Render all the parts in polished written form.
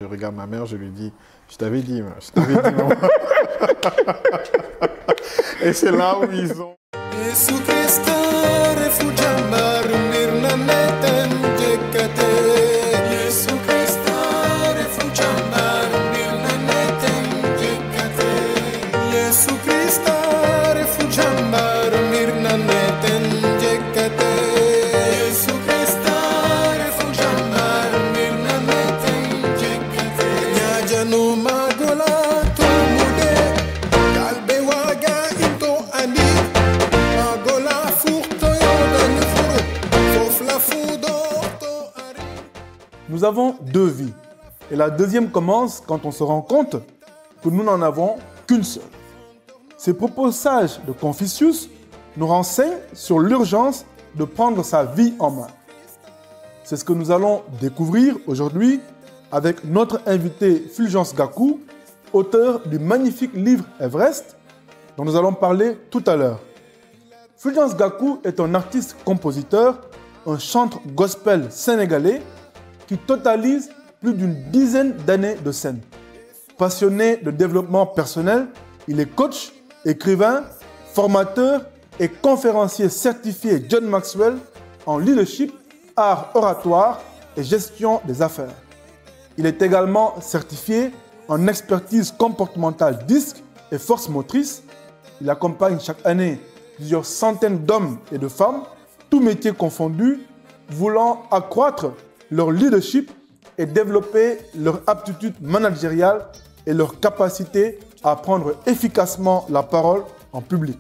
Je regarde ma mère, je lui dis, je t'avais dit, maman. Et c'est là où ils ont... Nous avons deux vies. Et la deuxième commence quand on se rend compte que nous n'en avons qu'une seule. Ces propos sages de Confucius nous renseignent sur l'urgence de prendre sa vie en main. C'est ce que nous allons découvrir aujourd'hui avec notre invité Fulgence Gakou, auteur du magnifique livre Everest, dont nous allons parler tout à l'heure. Fulgence Gakou est un artiste-compositeur, un chanteur gospel sénégalais qui totalise plus d'une dizaine d'années de scène. Passionné de développement personnel, il est coach, écrivain, formateur et conférencier certifié John Maxwell en leadership, art oratoire et gestion des affaires. Il est également certifié en expertise comportementale DISC et force motrice. Il accompagne chaque année plusieurs centaines d'hommes et de femmes, tous métiers confondus, voulant accroître leur leadership et développer leur aptitude managériale et leur capacité à prendre efficacement la parole en public.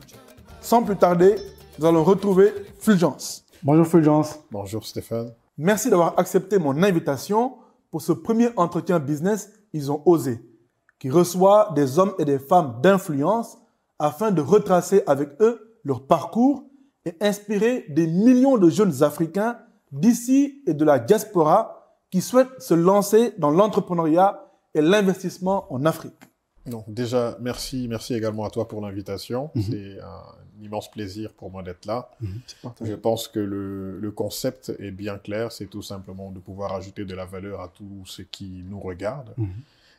Sans plus tarder, nous allons retrouver Fulgence. Bonjour Fulgence. Bonjour Stéphane. Merci d'avoir accepté mon invitation pour ce premier entretien business Ils ont osé, qui reçoit des hommes et des femmes d'influence afin de retracer avec eux leur parcours et inspirer des millions de jeunes Africains d'ici et de la diaspora qui souhaitent se lancer dans l'entrepreneuriat et l'investissement en Afrique. Donc déjà, merci également à toi pour l'invitation. C'est un immense plaisir pour moi d'être là. Je pense que le concept est bien clair, c'est tout simplement de pouvoir ajouter de la valeur à tout ce qui nous regarde.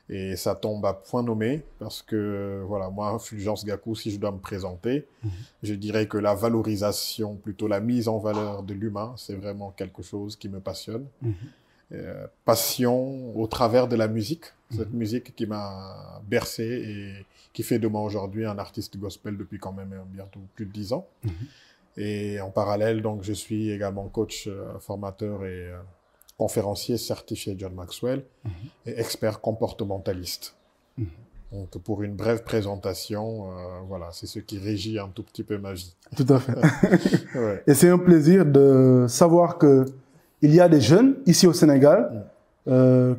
Et ça tombe à point nommé parce que, voilà, moi, Fulgence Gakou, si je dois me présenter, je dirais que la valorisation, plutôt la mise en valeur de l'humain, c'est vraiment quelque chose qui me passionne. Passion au travers de la musique, cette musique qui m'a bercé et qui fait de moi aujourd'hui un artiste gospel depuis quand même bientôt plus de 10 ans. Et en parallèle, donc, je suis également coach, formateur et conférencier certifié John Maxwell et expert comportementaliste. Donc, pour une brève présentation, voilà, c'est ce qui régit un tout petit peu ma vie. Tout à fait. Ouais. Et c'est un plaisir de savoir que il y a des jeunes ici au Sénégal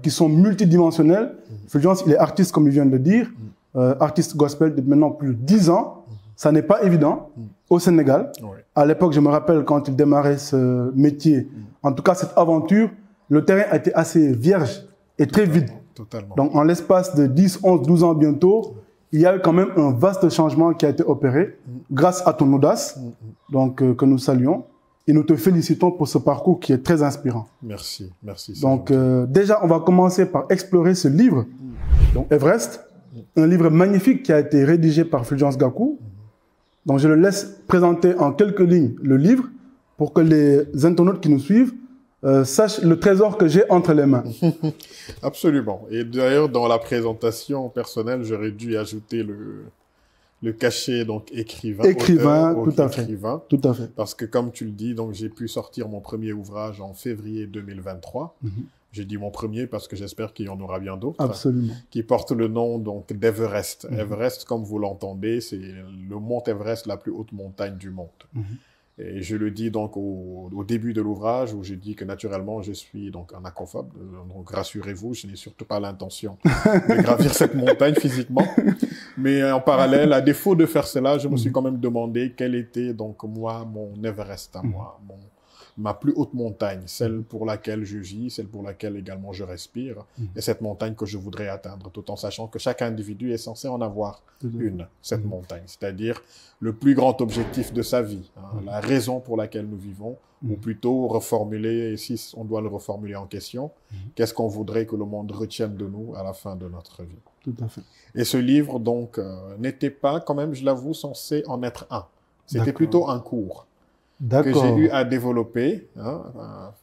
qui sont multidimensionnels. Fulgence, il est artiste, comme il vient de le dire, artiste gospel depuis maintenant plus de 10 ans. Ça n'est pas évident au Sénégal. À l'époque, je me rappelle quand il démarrait ce métier, en tout cas cette aventure, le terrain a été assez vierge et très vide. Totalement. Donc, en l'espace de 10, 11, 12 ans bientôt, il y a eu quand même un vaste changement qui a été opéré grâce à ton audace, donc, que nous saluons. Et nous te félicitons pour ce parcours qui est très inspirant. Merci. Donc, déjà, on va commencer par explorer ce livre, donc Everest, un livre magnifique qui a été rédigé par Fulgence Gakou. Donc, je le laisse présenter en quelques lignes le livre pour que les internautes qui nous suivent sachent le trésor que j'ai entre les mains. Absolument. Et d'ailleurs, dans la présentation personnelle, j'aurais dû ajouter le cachet, donc écrivain, auteur, tout à fait. Tout à fait. Parce que comme tu le dis, donc j'ai pu sortir mon premier ouvrage en février 2023. J'ai dit mon premier parce que j'espère qu'il y en aura bien d'autres. Absolument. Qui porte le nom donc d'Everest. Everest, comme vous l'entendez, c'est le mont Everest, la plus haute montagne du monde. Et je le dis donc au début de l'ouvrage où j'ai dit que naturellement je suis donc un acrophobe. Donc rassurez-vous, je n'ai surtout pas l'intention de gravir cette montagne physiquement. Mais en parallèle, à défaut de faire cela, je me suis quand même demandé quel était donc moi mon Everest à moi, ma plus haute montagne, celle pour laquelle je vis, celle pour laquelle également je respire, et cette montagne que je voudrais atteindre, tout en sachant que chaque individu est censé en avoir cette montagne, c'est-à-dire le plus grand objectif de sa vie, hein, la raison pour laquelle nous vivons, ou plutôt reformuler, si on doit le reformuler en question, qu'est-ce qu'on voudrait que le monde retienne de nous à la fin de notre vie. Tout à fait. Et ce livre, donc, n'était pas, quand même, je l'avoue, censé en être un. C'était plutôt un cours que j'ai eu à développer, hein,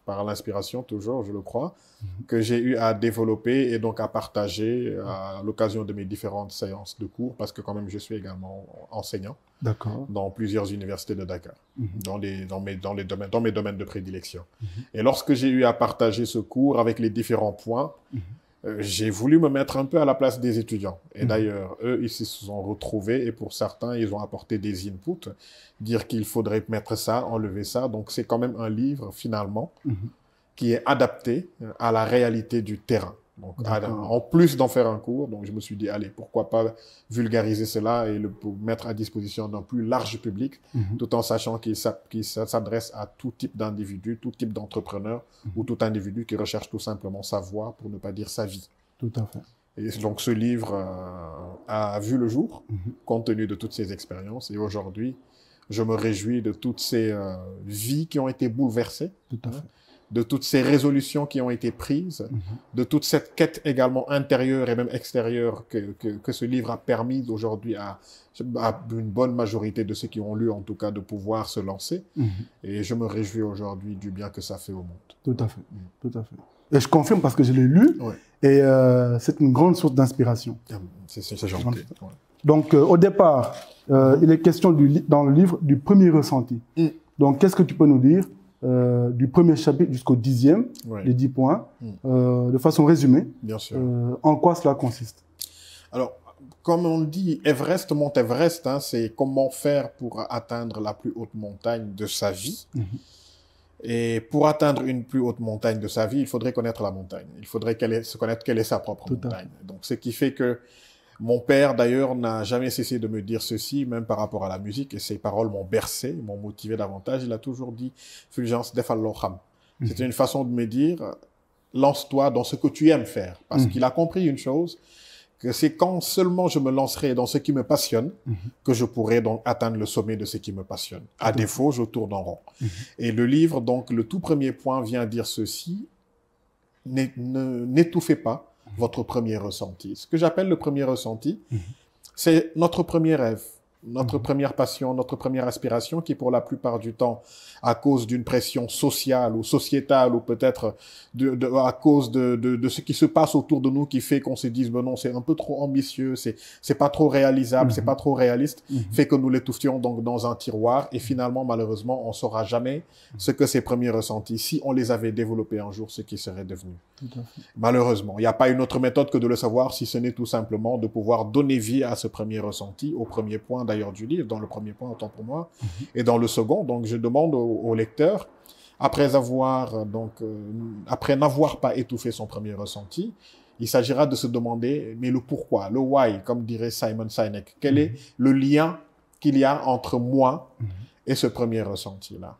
par l'inspiration toujours, je le crois, que j'ai eu à développer et donc à partager à l'occasion de mes différentes séances de cours, parce que quand même je suis également enseignant dans plusieurs universités de Dakar, dans mes domaines de prédilection. Et lorsque j'ai eu à partager ce cours avec les différents points, j'ai voulu me mettre un peu à la place des étudiants. Et d'ailleurs, eux, ils se sont retrouvés et pour certains, ils ont apporté des inputs, dire qu'il faudrait mettre ça, enlever ça. Donc, c'est quand même un livre, finalement, qui est adapté à la réalité du terrain. Donc, en plus d'en faire un cours, donc je me suis dit, allez, pourquoi pas vulgariser cela et le mettre à disposition d'un plus large public, tout en sachant qu'il s'adresse à tout type d'individu, tout type d'entrepreneur ou tout individu qui recherche tout simplement sa voie, pour ne pas dire sa vie. Tout à fait. Et donc, ce livre a vu le jour, compte tenu de toutes ces expériences. Et aujourd'hui, je me réjouis de toutes ces vies qui ont été bouleversées. Tout à fait. De toutes ces résolutions qui ont été prises, de toute cette quête également intérieure et même extérieure que ce livre a permis aujourd'hui à une bonne majorité de ceux qui ont lu, en tout cas, de pouvoir se lancer. Et je me réjouis aujourd'hui du bien que ça fait au monde. Tout à fait, tout à fait. Et je confirme parce que je l'ai lu, et c'est une grande source d'inspiration. C'est gentil. Donc, au départ, il est question dans le livre du premier ressenti. Donc, qu'est-ce que tu peux nous dire du premier chapitre jusqu'au 10e, les 10 points, de façon résumée. Bien sûr. En quoi cela consiste? Alors, comme on dit, Everest, Mont Everest, hein, c'est comment faire pour atteindre la plus haute montagne de sa vie. Et pour atteindre une plus haute montagne de sa vie, il faudrait connaître la montagne. Il faudrait se connaître quelle est sa propre montagne. Donc, ce qui fait que mon père, d'ailleurs, n'a jamais cessé de me dire ceci, même par rapport à la musique, et ses paroles m'ont bercé, m'ont motivé davantage. Il a toujours dit « Fulgence, defal lo xam ». C'était une façon de me dire « Lance-toi dans ce que tu aimes faire ». Parce qu'il a compris une chose, que c'est quand seulement je me lancerai dans ce qui me passionne que je pourrai donc atteindre le sommet de ce qui me passionne. À défaut, je tourne en rond. Et le livre, donc, le tout premier point vient dire ceci, n'étouffez pas votre premier ressenti. Ce que j'appelle le premier ressenti, c'est notre premier rêve, notre première passion, notre première aspiration qui, pour la plupart du temps, à cause d'une pression sociale ou sociétale ou peut-être à cause de ce qui se passe autour de nous qui fait qu'on se dise, ben non, c'est un peu trop ambitieux, c'est pas trop réalisable, c'est pas trop réaliste, fait que nous l'étouffions donc dans un tiroir et finalement, malheureusement, on saura jamais ce que ces premiers ressentis, si on les avait développés un jour, ce qui serait devenu. Malheureusement, il n'y a pas une autre méthode que de le savoir, si ce n'est tout simplement de pouvoir donner vie à ce premier ressenti, au premier point d'ailleurs du livre, dans le premier point, autant pour moi, et dans le second, donc je demande au lecteur, après n'avoir pas étouffé son premier ressenti, il s'agira de se demander, mais le pourquoi, le why, comme dirait Simon Sinek, quel est le lien qu'il y a entre moi et ce premier ressenti-là.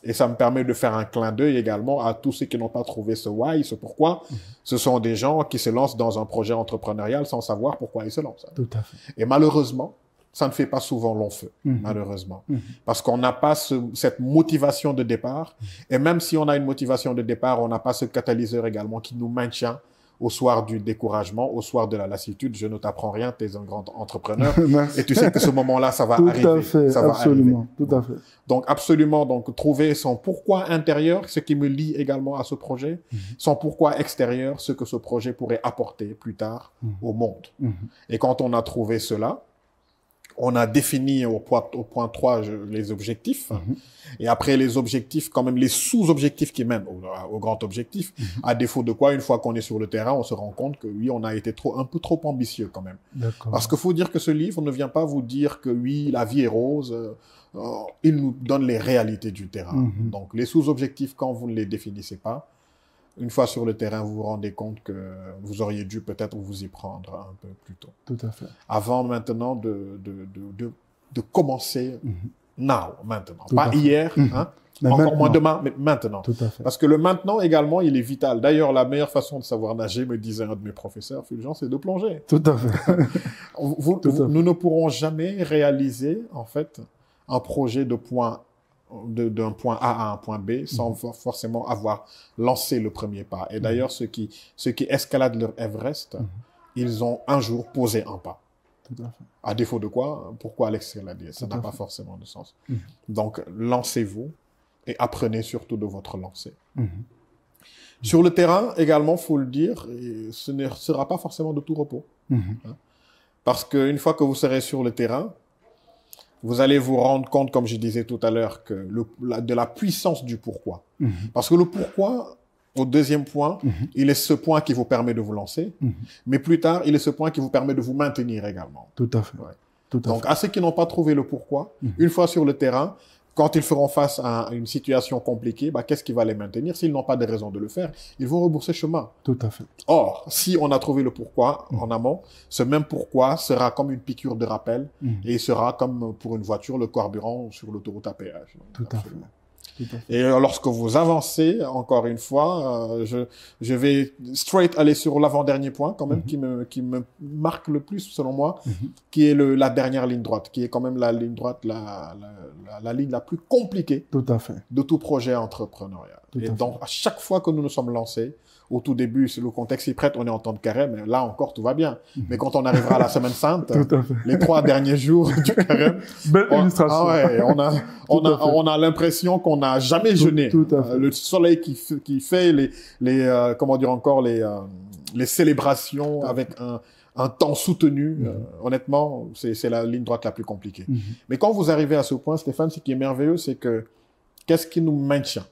Et ça me permet de faire un clin d'œil également à tous ceux qui n'ont pas trouvé ce why, ce pourquoi. Ce sont des gens qui se lancent dans un projet entrepreneurial sans savoir pourquoi ils se lancent. Tout à fait. Et malheureusement, ça ne fait pas souvent long feu, malheureusement. Parce qu'on n'a pas cette motivation de départ. Et même si on a une motivation de départ, on n'a pas ce catalyseur également qui nous maintient au soir du découragement, au soir de la lassitude. Je ne t'apprends rien, tu es un grand entrepreneur. Et tu sais que ce moment-là, ça va arriver. Tout à fait, absolument. Tout à fait. Donc, absolument, donc, trouver son pourquoi intérieur, ce qui me lie également à ce projet, son pourquoi extérieur, ce que ce projet pourrait apporter plus tard au monde. Et quand on a trouvé cela, on a défini au point 3 les objectifs. Et après les objectifs, quand même les sous-objectifs qui mènent au grand objectif. À défaut de quoi, une fois qu'on est sur le terrain, on se rend compte que oui, on a été un peu trop ambitieux quand même. Parce qu'il faut dire que ce livre ne vient pas vous dire que oui, la vie est rose. Il nous donne les réalités du terrain. Donc les sous-objectifs, quand vous ne les définissez pas, une fois sur le terrain, vous vous rendez compte que vous auriez dû peut-être vous y prendre un peu plus tôt. Tout à fait. Avant maintenant de commencer now, maintenant. Tout Pas hier, hein, Mais encore maintenant. moins demain, mais maintenant. Tout à fait. Parce que le maintenant également, il est vital. D'ailleurs, la meilleure façon de savoir nager, me disait un de mes professeurs, Fulgence, c'est de plonger. Tout à fait. Nous ne pourrons jamais réaliser, en fait, un projet d'un point A à un point B sans forcément avoir lancé le premier pas. Et d'ailleurs, ceux qui escaladent leur Everest, ils ont un jour posé un pas. Tout à fait. À défaut de quoi, pourquoi l'escalader? Ça n'a pas forcément de sens. Donc, lancez-vous et apprenez surtout de votre lancée. Sur le terrain, également, il faut le dire, ce ne sera pas forcément de tout repos. Hein. Parce qu'une fois que vous serez sur le terrain, vous allez vous rendre compte, comme je disais tout à l'heure, de la puissance du pourquoi. Parce que le pourquoi, au deuxième point, il est ce point qui vous permet de vous lancer, mais plus tard, il est ce point qui vous permet de vous maintenir également. Tout à fait. Ouais. Tout à Donc, fait. à ceux qui n'ont pas trouvé le pourquoi, une fois sur le terrain, quand ils feront face à une situation compliquée, qu'est-ce qui va les maintenir? S'ils n'ont pas de raison de le faire, ils vont rebourser chemin. Tout à fait. Or, si on a trouvé le pourquoi en amont, ce même pourquoi sera comme une piqûre de rappel et il sera comme pour une voiture le carburant sur l'autoroute à péage. Tout à fait. Tout à fait. Et lorsque vous avancez, encore une fois, je vais straight aller sur l'avant-dernier point quand même qui me marque le plus selon moi, qui est la dernière ligne droite, qui est quand même la ligne droite, la ligne la plus compliquée Tout à fait. de tout projet entrepreneurial. Tout à Et fait. donc, à chaque fois que nous nous sommes lancés, au tout début, si le contexte y prête, on est en temps de carême, mais là encore, tout va bien. Mais quand on arrivera à la semaine sainte, Tout à fait. les 3 derniers jours du carême, Belle illustration. on a l'impression qu'on n'a jamais jeûné. Tout à fait. Le soleil qui fait comment dire encore, les célébrations avec un temps soutenu, honnêtement, c'est la ligne droite la plus compliquée. Mais quand vous arrivez à ce point, Stéphane, ce qui est merveilleux, c'est que qu'est-ce qui nous maintient?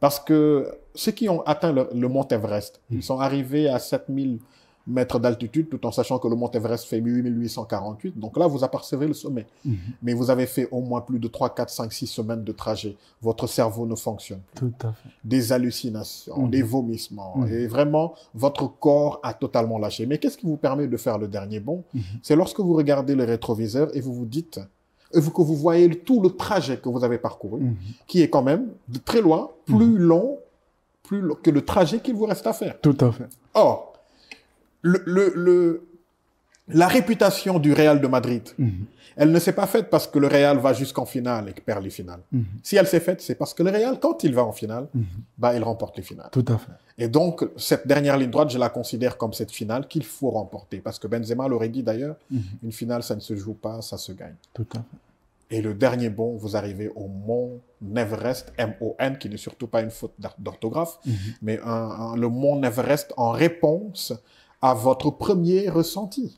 Parce que ceux qui ont atteint le mont Everest, ils sont arrivés à 7000 mètres d'altitude, tout en sachant que le mont Everest fait 8848. Donc là, vous apercevez le sommet. Mais vous avez fait au moins plus de 3, 4, 5, 6 semaines de trajet. Votre cerveau ne fonctionne plus. Tout à fait. Des hallucinations, des vomissements. Et vraiment, votre corps a totalement lâché. Mais qu'est-ce qui vous permet de faire le dernier bond? C'est lorsque vous regardez le rétroviseur et vous vous dites, que vous voyez tout le trajet que vous avez parcouru, qui est quand même de très loin, plus long que le trajet qu'il vous reste à faire. Tout à fait. Or, la réputation du Real de Madrid, elle ne s'est pas faite parce que le Real va jusqu'en finale et perd les finales. Si elle s'est faite, c'est parce que le Real, quand il va en finale, il remporte les finales. Tout à fait. Et donc, cette dernière ligne droite, je la considère comme cette finale qu'il faut remporter. Parce que Benzema l'aurait dit d'ailleurs, une finale, ça ne se joue pas, ça se gagne. Tout à fait. Et le dernier bond, vous arrivez au mont Everest, M-O-N, qui n'est surtout pas une faute d'orthographe, mais le mont Everest en réponse à votre premier ressenti.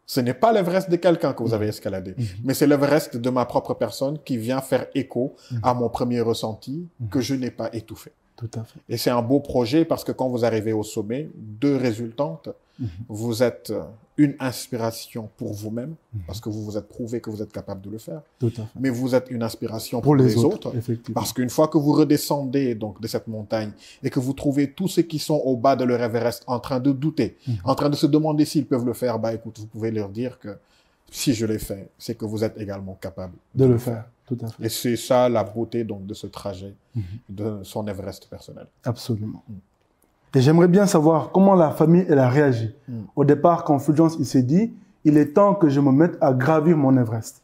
Ce n'est pas l'Everest de quelqu'un que vous avez escaladé, mais c'est l'Everest de ma propre personne qui vient faire écho à mon premier ressenti que je n'ai pas étouffé. Tout à fait. Et c'est un beau projet parce que quand vous arrivez au sommet, 2 résultantes, vous êtes une inspiration pour vous-même, parce que vous vous êtes prouvé que vous êtes capable de le faire, Tout à fait. mais vous êtes une inspiration pour les autres, effectivement. parce qu'une fois que vous redescendez donc de cette montagne et que vous trouvez tous ceux qui sont au bas de leur Everest en train de douter, en train de se demander s'ils peuvent le faire, écoute, vous pouvez leur dire que si je l'ai fait, c'est que vous êtes également capable de le faire. Tout à fait. Et c'est ça la beauté donc de ce trajet, de son Everest personnel. Absolument. Et j'aimerais bien savoir comment la famille elle a réagi. Au départ, quand Fulgence il s'est dit, il est temps que je me mette à gravir mon Everest.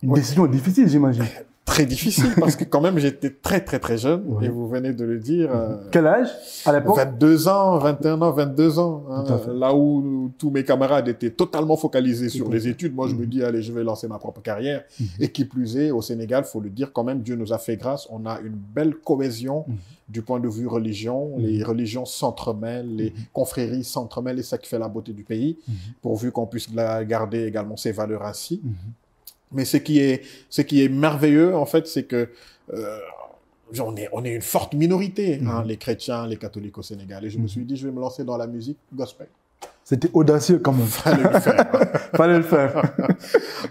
Une décision difficile, j'imagine. Très difficile parce que quand même j'étais très très très jeune et vous venez de le dire. Quel âge à l'époque? 22 ans, 21 ans, 22 ans. Tout à fait. Là où tous mes camarades étaient totalement focalisés sur les études, moi je me dis allez je vais lancer ma propre carrière. Et qui plus est, au Sénégal, faut le dire quand même, Dieu nous a fait grâce, on a une belle cohésion du point de vue religion. Les religions s'entremêlent, les confréries s'entremêlent et c'est ça qui fait la beauté du pays, pourvu qu'on puisse garder également ses valeurs ainsi. Mais ce qui est merveilleux, en fait, c'est que on est une forte minorité, les chrétiens, les catholiques au Sénégal. Et je me suis dit, je vais me lancer dans la musique gospel. C'était audacieux quand même. Fallait le faire. Fallait le faire.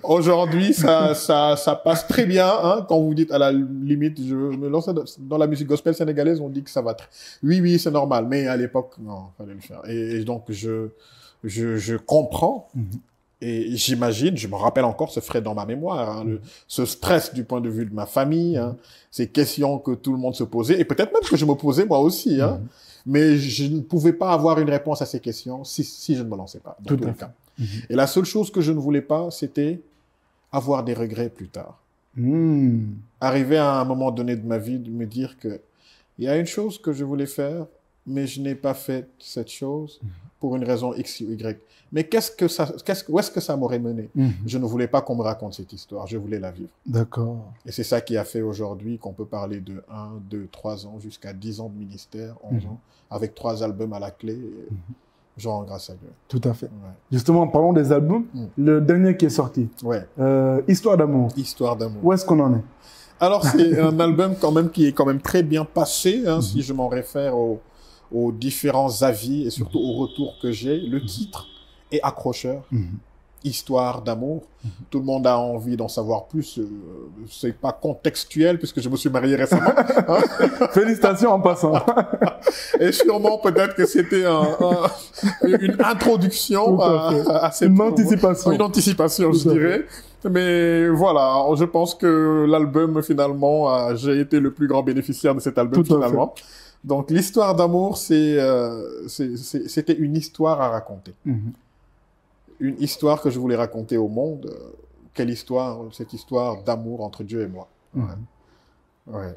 Aujourd'hui, ça passe très bien. Quand vous dites à la limite, je me lance dans la musique gospel sénégalaise, on dit que ça va très... Oui, c'est normal. Mais à l'époque, non, fallait le faire. Et donc, je comprends Et j'imagine, je me rappelle encore ce frais dans ma mémoire, hein, ce stress du point de vue de ma famille, hein, ces questions que tout le monde se posait, et peut-être même que je me posais moi aussi, hein, mais je ne pouvais pas avoir une réponse à ces questions si je ne me lançais pas, dans tous les cas. Et la seule chose que je ne voulais pas, c'était avoir des regrets plus tard. Arriver à un moment donné de ma vie, de me dire que il y a une chose que je voulais faire, mais je n'ai pas fait cette chose pour une raison X ou Y. Mais où est-ce que ça m'aurait mené? Je ne voulais pas qu'on me raconte cette histoire, je voulais la vivre. D'accord. Et c'est ça qui a fait aujourd'hui qu'on peut parler de 1, 2, 3 ans, jusqu'à 10 ans de ministère, 11 ans, avec 3 albums à la clé. Je rends grâce à Dieu. Tout à fait. Justement, parlons des albums. Le dernier qui est sorti, Histoire d'amour. Histoire d'amour. Où est-ce qu'on en est? Alors, c'est un album quand même qui est quand même très bien passé, hein, si je m'en réfère aux différents avis et surtout aux retours que j'ai. Le titre est accrocheur. Histoire d'amour. Tout le monde a envie d'en savoir plus. C'est pas contextuel puisque je me suis marié récemment. Hein. Félicitations en passant. Et sûrement peut-être que c'était une introduction à cette... Une anticipation. Une anticipation, je dirais. Mais voilà, je pense que l'album, finalement, j'ai été le plus grand bénéficiaire de cet album, finalement. Donc, l'histoire d'amour, c'était une histoire à raconter. Une histoire que je voulais raconter au monde. Quelle histoire? Cette histoire d'amour entre Dieu et moi.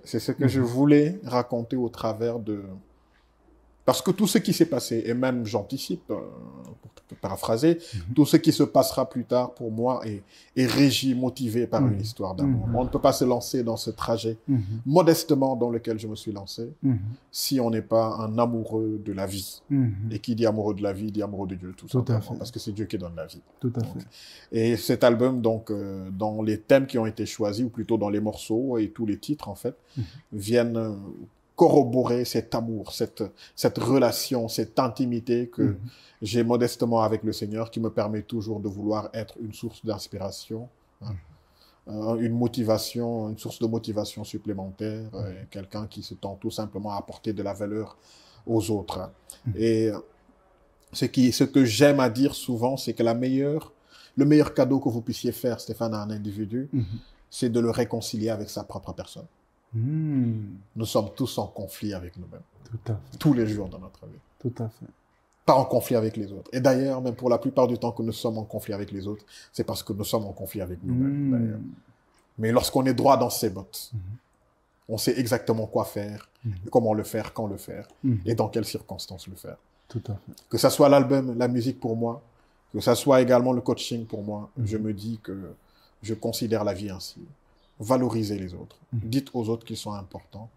C'est ce que je voulais raconter au travers de... Parce que tout ce qui s'est passé, et même j'anticipe, pour paraphraser, tout ce qui se passera plus tard pour moi est régi, motivé par une histoire d'amour. On ne peut pas se lancer dans ce trajet modestement dans lequel je me suis lancé si on n'est pas un amoureux de la vie. Et qui dit amoureux de la vie, dit amoureux de Dieu, tout simplement, parce que c'est Dieu qui donne la vie. Tout à fait. Et cet album, donc, dans les thèmes qui ont été choisis, ou plutôt dans les morceaux et tous les titres, en fait, viennent... corroborer cet amour, cette relation, cette intimité que j'ai modestement avec le Seigneur, qui me permet toujours de vouloir être une source d'inspiration, une motivation, une source de motivation supplémentaire, quelqu'un qui se tend tout simplement à apporter de la valeur aux autres. Et ce que j'aime à dire souvent, c'est que le meilleur cadeau que vous puissiez faire, Stéphane, à un individu, c'est de le réconcilier avec sa propre personne. Nous sommes tous en conflit avec nous-mêmes. Tout à fait. Tous les jours dans notre vie. Tout à fait. Pas en conflit avec les autres. Et d'ailleurs, même pour la plupart du temps que nous sommes en conflit avec les autres, c'est parce que nous sommes en conflit avec nous-mêmes, d'ailleurs. Mais lorsqu'on est droit dans ses bottes, on sait exactement quoi faire, comment le faire, quand le faire, et dans quelles circonstances le faire. Tout à fait. Que ça soit l'album, la musique pour moi, que ça soit également le coaching pour moi, je me dis que je considère la vie ainsi. Valorisez les autres. Dites aux autres qu'ils sont importants.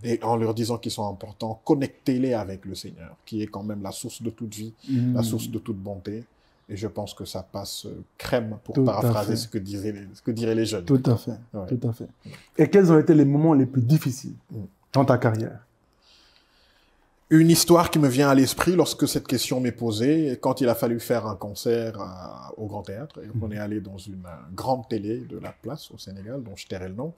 Et en leur disant qu'ils sont importants, connectez-les avec le Seigneur, qui est quand même la source de toute vie, la source de toute bonté. Et je pense que ça passe crème, pour paraphraser ce que diraient les jeunes. Tout à fait. Tout à fait. Et quels ont été les moments les plus difficiles dans ta carrière? Une histoire qui me vient à l'esprit lorsque cette question m'est posée, quand il a fallu faire un concert au Grand Théâtre, et on est allé dans une grande télé de la place au Sénégal, dont je tairai le nom,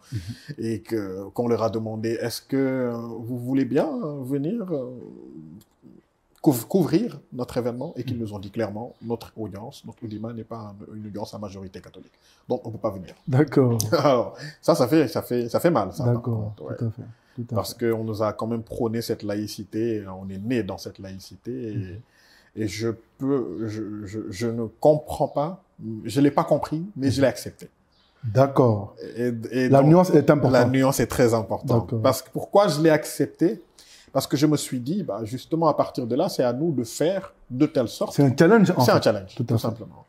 et qu'on leur a demandé, est-ce que vous voulez bien venir couvrir notre événement, et qu'ils nous ont dit clairement, notre audience, notre audimat n'est pas une audience à majorité catholique. Donc, on ne peut pas venir. D'accord. Alors, ça fait mal, ça. D'accord, tout à fait. Parce qu'on nous a quand même prôné cette laïcité, on est né dans cette laïcité, et je ne comprends pas, je ne l'ai pas compris, mais je l'ai accepté. D'accord. Et la nuance est importante. La nuance est très importante. Parce que pourquoi je l'ai accepté? Parce que je me suis dit, justement, à partir de là, c'est à nous de faire de telle sorte. C'est un challenge, C'est un challenge, tout simplement.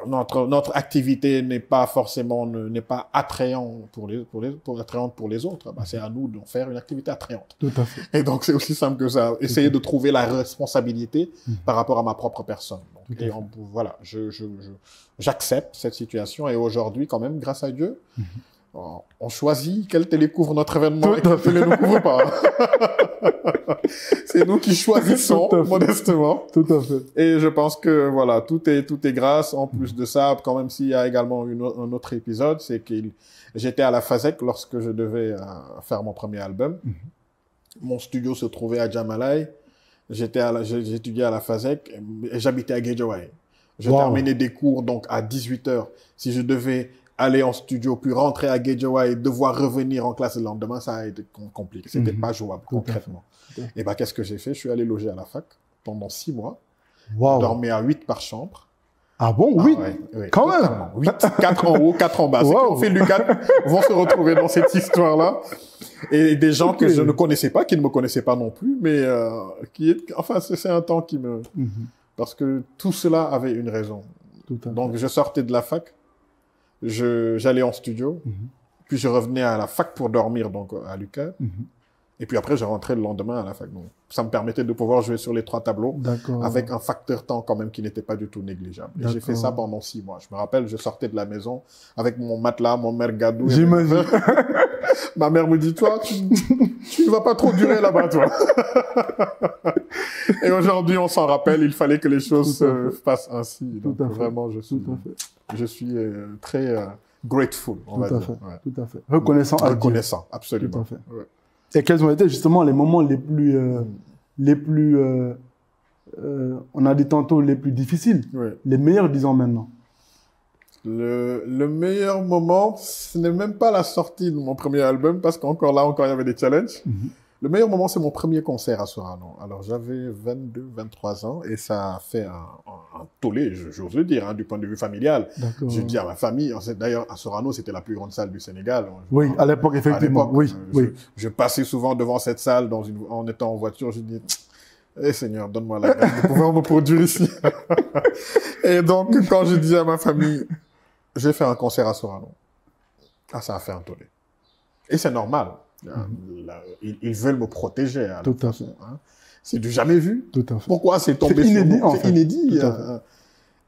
Donc, notre activité n'est pas forcément, n'est pas attrayante pour les autres. C'est à nous de faire une activité attrayante. Tout à fait. Et donc, c'est aussi simple que ça. Essayer de trouver la responsabilité par rapport à ma propre personne. Donc, voilà, j'accepte cette situation. Et aujourd'hui, quand même, grâce à Dieu, on choisit quelle télé couvre notre événement et quelle télé ne couvre pas. C'est nous qui choisissons modestement. Tout à fait. Et je pense que voilà, tout est grâce. En plus de ça, quand même, s'il y a également un autre épisode, c'est que j'étais à la FASEC lorsque je devais faire mon premier album. Mon studio se trouvait à Djamalai. J'étudiais à la FASEC et j'habitais à Guédiawaye. Je terminais des cours donc à 18h. Si je devais aller en studio, puis rentrer à Guédiawaye et devoir revenir en classe le lendemain, ça a été compliqué. C'était pas jouable, concrètement. Et bah, qu'est-ce que j'ai fait? Je suis allé loger à la fac pendant 6 mois. Je dormais à 8 par chambre. Ah bon, 8 quand même. 8, 4 en haut, 4 en bas. Ceux qui ont fait l'UQAD vont se retrouver dans cette histoire-là. Et des gens que je ne connaissais pas, qui ne me connaissaient pas non plus, mais enfin, c'est un temps qui me... Parce que tout cela avait une raison. Donc, je sortais de la fac, j'allais en studio, puis je revenais à la fac pour dormir, donc à l'UQAD. Et puis après, je rentrais le lendemain à la fac. Donc, ça me permettait de pouvoir jouer sur les 3 tableaux avec un facteur temps quand même qui n'était pas du tout négligeable. Et j'ai fait ça pendant 6 mois. Je me rappelle, je sortais de la maison avec mon matelas, mon mergadou. J'imagine. Ma mère me dit, toi, tu ne vas pas trop durer là-bas, toi. Et aujourd'hui, on s'en rappelle, il fallait que les choses se passent ainsi. Donc, vraiment, je suis très grateful, on va dire. Tout à fait. Reconnaissant. Reconnaissant, absolument. Tout à fait. Et quels ont été justement les moments les plus, on a dit tantôt les plus difficiles, les meilleurs, disons maintenant? Le meilleur moment, ce n'est même pas la sortie de mon premier album, parce qu'encore là, il y avait des challenges. Le meilleur moment, c'est mon premier concert à Sorano. Alors, j'avais 22, 23 ans, et ça a fait un tollé, j'ose le dire, du point de vue familial. Je dis à ma famille, d'ailleurs, à Sorano, c'était la plus grande salle du Sénégal. Oui, à l'époque, effectivement. Je passais souvent devant cette salle en étant en voiture, je dis, Seigneur, donne-moi la grâce de pouvoir me produire ici. Et donc, quand je dis à ma famille, j'ai fait un concert à Sorano, ça a fait un tollé. Et c'est normal. Ils veulent me protéger. Tout à fait. C'est du jamais vu. Tout à fait. Pourquoi c'est tombé sur nous? C'est inédit.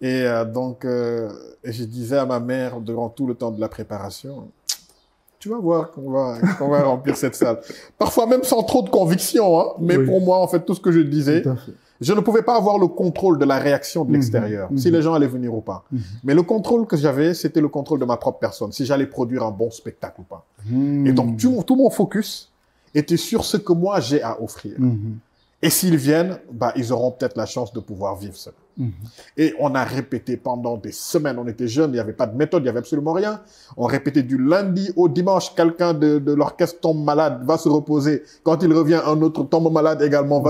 Et donc, je disais à ma mère, durant tout le temps de la préparation, tu vas voir qu'on va remplir cette salle. Parfois même sans trop de conviction, mais pour moi, en fait, tout ce que je disais, je ne pouvais pas avoir le contrôle de la réaction de l'extérieur, si les gens allaient venir ou pas. Mais le contrôle que j'avais, c'était le contrôle de ma propre personne, si j'allais produire un bon spectacle ou pas. Et donc, tout mon focus était sur ce que moi j'ai à offrir. Et s'ils viennent, ils auront peut-être la chance de pouvoir vivre cela. Et on a répété pendant des semaines. On était jeunes, il n'y avait pas de méthode, il n'y avait absolument rien. On répétait du lundi au dimanche. Quelqu'un de l'orchestre tombe malade, va se reposer. Quand il revient, un autre tombe malade également.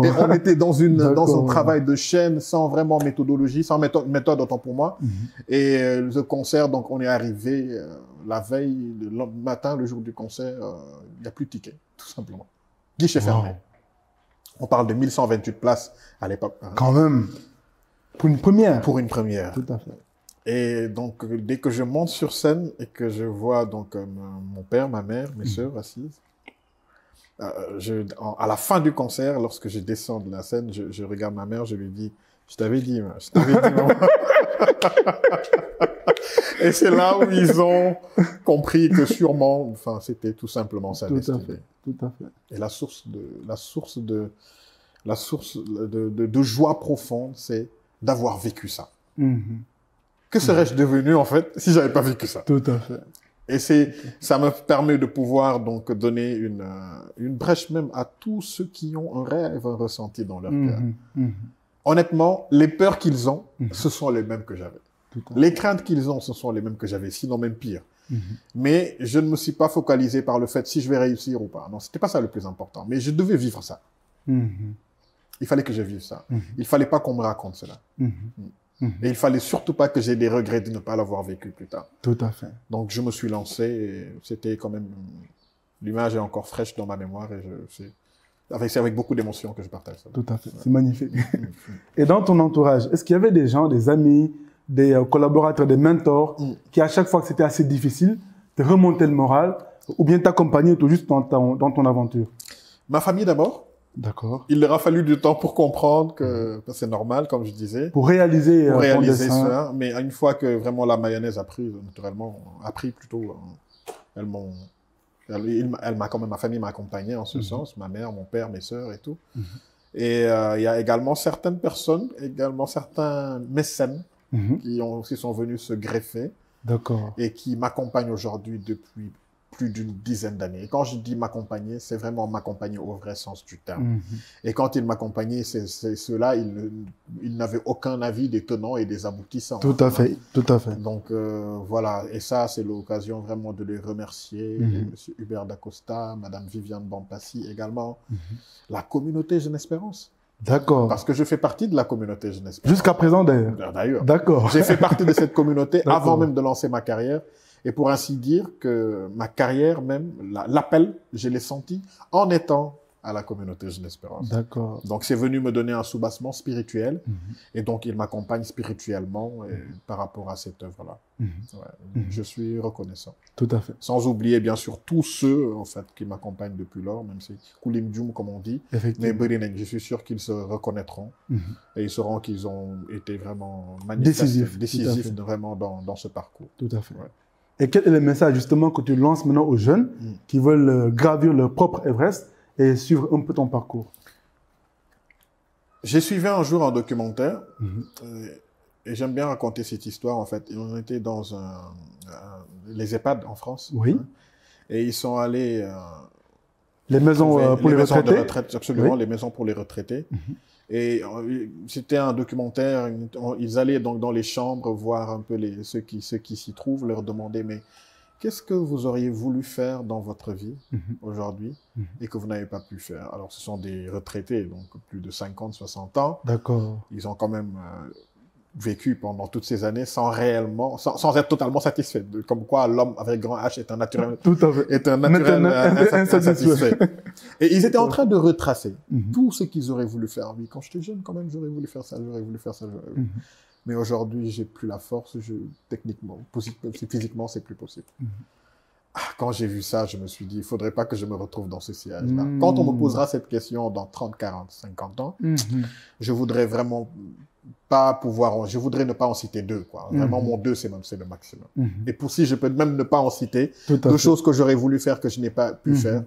Et on était dans un travail de chaîne sans vraiment méthodologie, sans méthode autant pour moi. Et le concert, donc on est arrivé la veille, le matin, le jour du concert, il n'y a plus de tickets, tout simplement. Guichet fermé. On parle de 1128 places à l'époque. Quand même. Pour une première. Pour une première. Tout à fait. Et donc, dès que je monte sur scène et que je vois donc mon père, ma mère, mes sœurs assises, à la fin du concert, lorsque je descends de la scène, je regarde ma mère, je lui dis, je t'avais dit, maman. Et c'est là où ils ont compris que sûrement, c'était tout simplement ça. Tout à fait. Et la source de joie profonde, c'est d'avoir vécu ça. Que serais-je devenu, en fait, si j'avais pas vécu ça? Tout à fait. Et ça me permet de pouvoir donc donner une brèche même à tous ceux qui ont un rêve, un ressenti dans leur cœur. Honnêtement, les peurs qu'ils ont, ce sont les mêmes que j'avais. Les craintes qu'ils ont, ce sont les mêmes que j'avais, sinon même pire. Mais je ne me suis pas focalisé par le fait si je vais réussir ou pas. Non, c'était pas ça le plus important. Mais je devais vivre ça. Il fallait que je vive ça. Il fallait pas qu'on me raconte cela. Et il fallait surtout pas que j'ai des regrets de ne pas l'avoir vécu plus tard. Tout à fait. Donc je me suis lancé et c'était quand même... L'image est encore fraîche dans ma mémoire et c'est avec beaucoup d'émotion que je partage ça. Tout à fait, c'est magnifique. Et dans ton entourage, est-ce qu'il y avait des gens, des amis, des collaborateurs, des mentors qui, à chaque fois que c'était assez difficile, te remontaient le moral ou bien t'accompagnaient tout juste dans ton aventure? Ma famille d'abord. D'accord. Il leur a fallu du temps pour comprendre que c'est normal, comme je disais. Pour réaliser ça. Mais une fois que vraiment la mayonnaise a pris, naturellement, ma famille m'a accompagné en ce sens, ma mère, mon père, mes sœurs et tout. Et il y a également certaines personnes, certains mécènes qui sont venus se greffer. D'accord. Et qui m'accompagnent aujourd'hui depuis plus d'une dizaine d'années. Et quand je dis m'accompagner, c'est vraiment m'accompagner au vrai sens du terme. Et quand il m'accompagnait, c'est ceux-là, ils n'avaient aucun avis des tenants et des aboutissants. Tout à fait, tout à fait. Donc voilà, et ça, c'est l'occasion vraiment de les remercier. M. Hubert Dacosta, Mme Viviane Bampassi également, la communauté Jeune Espérance. D'accord. Parce que je fais partie de la communauté Jeune Espérance. Jusqu'à présent, d'ailleurs. D'ailleurs. D'accord. J'ai fait partie de cette communauté avant même de lancer ma carrière. Et pour ainsi dire que ma carrière même, l'appel, je l'ai senti en étant à la communauté Jeune Espérance. D'accord. Donc c'est venu me donner un soubassement spirituel. Et donc il m'accompagne spirituellement par rapport à cette œuvre-là. Je suis reconnaissant. Tout à fait. Sans oublier bien sûr tous ceux en fait, qui m'accompagnent depuis lors, même si Koulim Djoum comme on dit. Mais Berineng, je suis sûr qu'ils se reconnaîtront. Et ils sauront qu'ils ont été vraiment décisifs vraiment dans ce parcours. Tout à fait. Et quel est le message justement que tu lances maintenant aux jeunes qui veulent gravir leur propre Everest et suivre un peu ton parcours? J'ai suivi un jour un documentaire et j'aime bien raconter cette histoire en fait. On était dans les EHPAD en France. Oui. Et ils sont allés... les maisons pour les retraités. De retraite, absolument, les maisons pour les retraités. Et c'était un documentaire, ils allaient donc dans les chambres voir un peu ceux qui s'y trouvent, leur demander, mais qu'est-ce que vous auriez voulu faire dans votre vie aujourd'hui et que vous n'avez pas pu faire? Alors, ce sont des retraités, donc plus de 50, 60 ans. D'accord. Ils ont quand même vécu pendant toutes ces années sans être totalement satisfaits. Comme quoi, l'homme avec grand H est un naturel, insatisfait. Et ils étaient en train de retracer tout ce qu'ils auraient voulu faire. Oui, quand j'étais jeune, quand même, j'aurais voulu faire ça, j'aurais voulu faire ça. Mais aujourd'hui, j'ai plus la force, techniquement, physiquement, c'est plus possible. Quand j'ai vu ça, je me suis dit, il faudrait pas que je me retrouve dans ce sillage-là. Quand on me posera cette question dans 30, 40, 50 ans, je voudrais vraiment pas pouvoir, je voudrais ne pas en citer deux, quoi. Vraiment, mon deux, c'est le maximum. Et pour si je peux même ne pas en citer, deux choses que j'aurais voulu faire que je n'ai pas pu faire,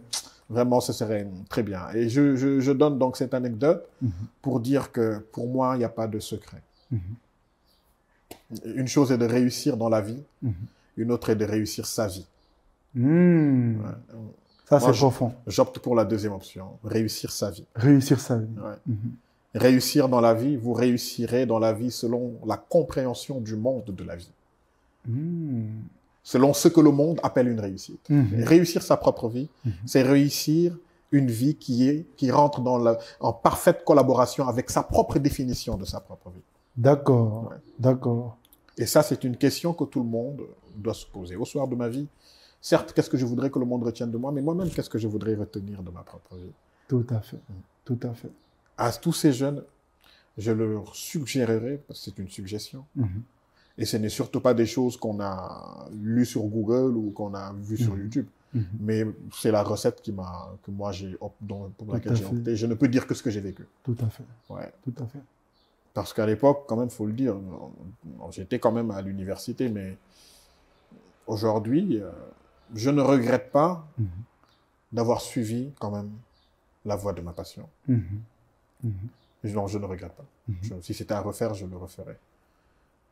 vraiment, ce serait très bien. Et je donne donc cette anecdote pour dire que pour moi, il n'y a pas de secret. Une chose est de réussir dans la vie, une autre est de réussir sa vie. Ça, c'est profond. J'opte pour la deuxième option, réussir sa vie. Réussir sa vie. Réussir dans la vie, vous réussirez dans la vie selon la compréhension du monde de la vie. Selon ce que le monde appelle une réussite. Réussir sa propre vie, c'est réussir une vie qui rentre en parfaite collaboration avec sa propre définition de sa propre vie. D'accord, d'accord. Et ça, c'est une question que tout le monde doit se poser. Au soir de ma vie, certes, qu'est-ce que je voudrais que le monde retienne de moi, mais moi-même, qu'est-ce que je voudrais retenir de ma propre vie? Tout à fait, tout à fait. À tous ces jeunes, je leur suggérerais, parce que c'est une suggestion, et ce n'est surtout pas des choses qu'on a lues sur Google ou qu'on a vues sur YouTube, mais c'est la recette que moi pour laquelle j'ai opté. Je ne peux dire que ce que j'ai vécu. Tout à fait. Ouais. Tout à fait. Parce qu'à l'époque, quand même, il faut le dire, j'étais quand même à l'université, mais aujourd'hui, je ne regrette pas d'avoir suivi quand même la voie de ma passion. Non, je ne regrette pas. Si c'était à refaire, je le referais.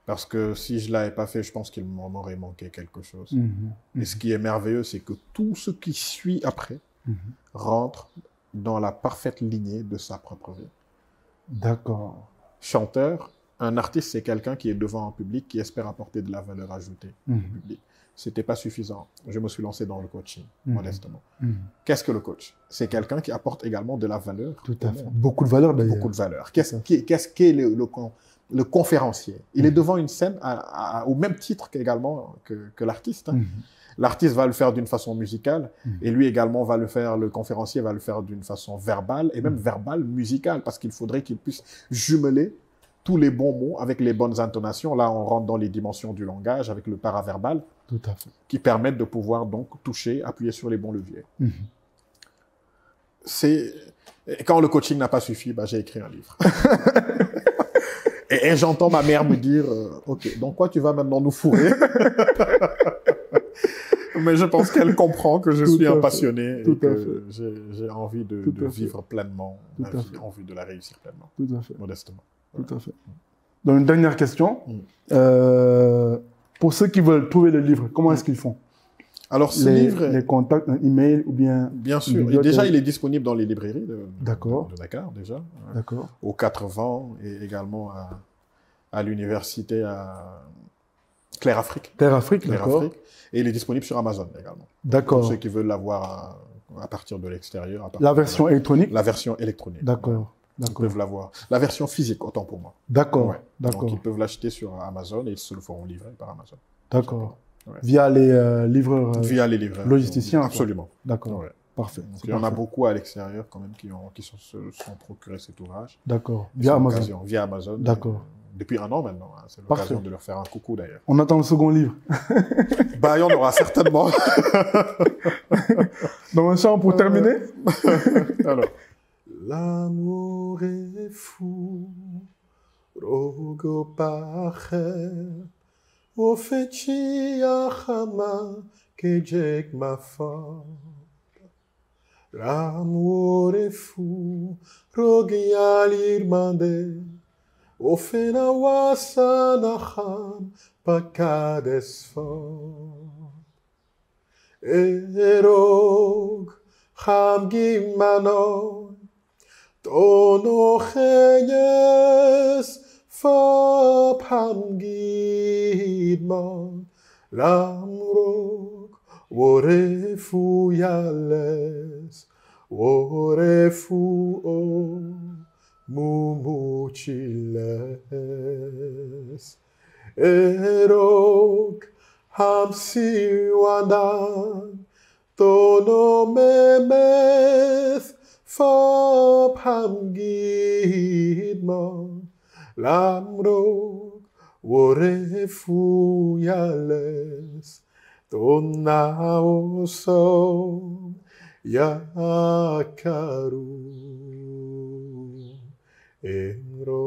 Parce que si je ne l'avais pas fait, je pense qu'il m'en aurait manqué quelque chose. Et ce qui est merveilleux, c'est que tout ce qui suit après rentre dans la parfaite lignée de sa propre vie. D'accord. Chanteur, un artiste, c'est quelqu'un qui est devant un public, qui espère apporter de la valeur ajoutée au public. Ce n'était pas suffisant. Je me suis lancé dans le coaching, modestement. Qu'est-ce que le coach? C'est quelqu'un qui apporte également de la valeur. Tout à fait. Beaucoup de valeur, d'ailleurs. Beaucoup de valeur. Qu'est-ce qu'est le conférencier? Il est devant une scène au même titre également que l'artiste. L'artiste va le faire d'une façon musicale et lui également va le faire, le conférencier va le faire d'une façon verbale et même verbale, musicale, parce qu'il faudrait qu'il puisse jumeler tous les bons mots avec les bonnes intonations. Là, on rentre dans les dimensions du langage avec le paraverbal. Tout à fait. Qui permettent de pouvoir donc toucher, appuyer sur les bons leviers. Et quand le coaching n'a pas suffi, j'ai écrit un livre. et j'entends ma mère me dire ok, donc quoi tu vas maintenant nous fourrer? Mais je pense qu'elle comprend que je suis un passionné et que j'ai envie de vivre pleinement ma vie, envie de la réussir pleinement. Tout à fait. Modestement. Tout à fait. Donc, une dernière question. Pour ceux qui veulent trouver le livre, comment est-ce qu'ils font? Alors, ce livre... Les contacts, un email ou bien... Bien sûr. Et déjà, il est disponible dans les librairies de Dakar, déjà. D'accord. Aux 4 vents et également à l'université à Claire Afrique. Claire Afrique, d'accord. Et il est disponible sur Amazon également. D'accord. Pour ceux qui veulent l'avoir à partir de l'extérieur. La version électronique? La version électronique. D'accord. Ils peuvent l'avoir. La version physique, autant pour moi. D'accord. Ouais. Donc, ils peuvent l'acheter sur Amazon et ils se le feront livrer par Amazon. D'accord. Ouais. Via les livreurs. Via les livreurs. Logisticiens. Absolument. D'accord. Ouais. Parfait. Donc, il y en a beaucoup à l'extérieur quand même qui se sont procurés cet ouvrage. D'accord. Via Amazon. Via Amazon. D'accord. Depuis 1 an maintenant. Hein. C'est l'occasion de leur faire un coucou d'ailleurs. On attend le second livre. Bah, il y en aura certainement. Dans un chant pour terminer. Alors. L'amour est fou, rogo pacher, o feti achama que jeg ma fa. L'amour est fou, rogi alirmande, o fena wasanacham pakadesfa. Erog ham gimano. Tono chenes fab hamgidman lamrok worefu yales worefu o mumuchiles erok hamsiwanan tono memeth Fab hamgidman lamrok worefu yales tonna osom yakaru enro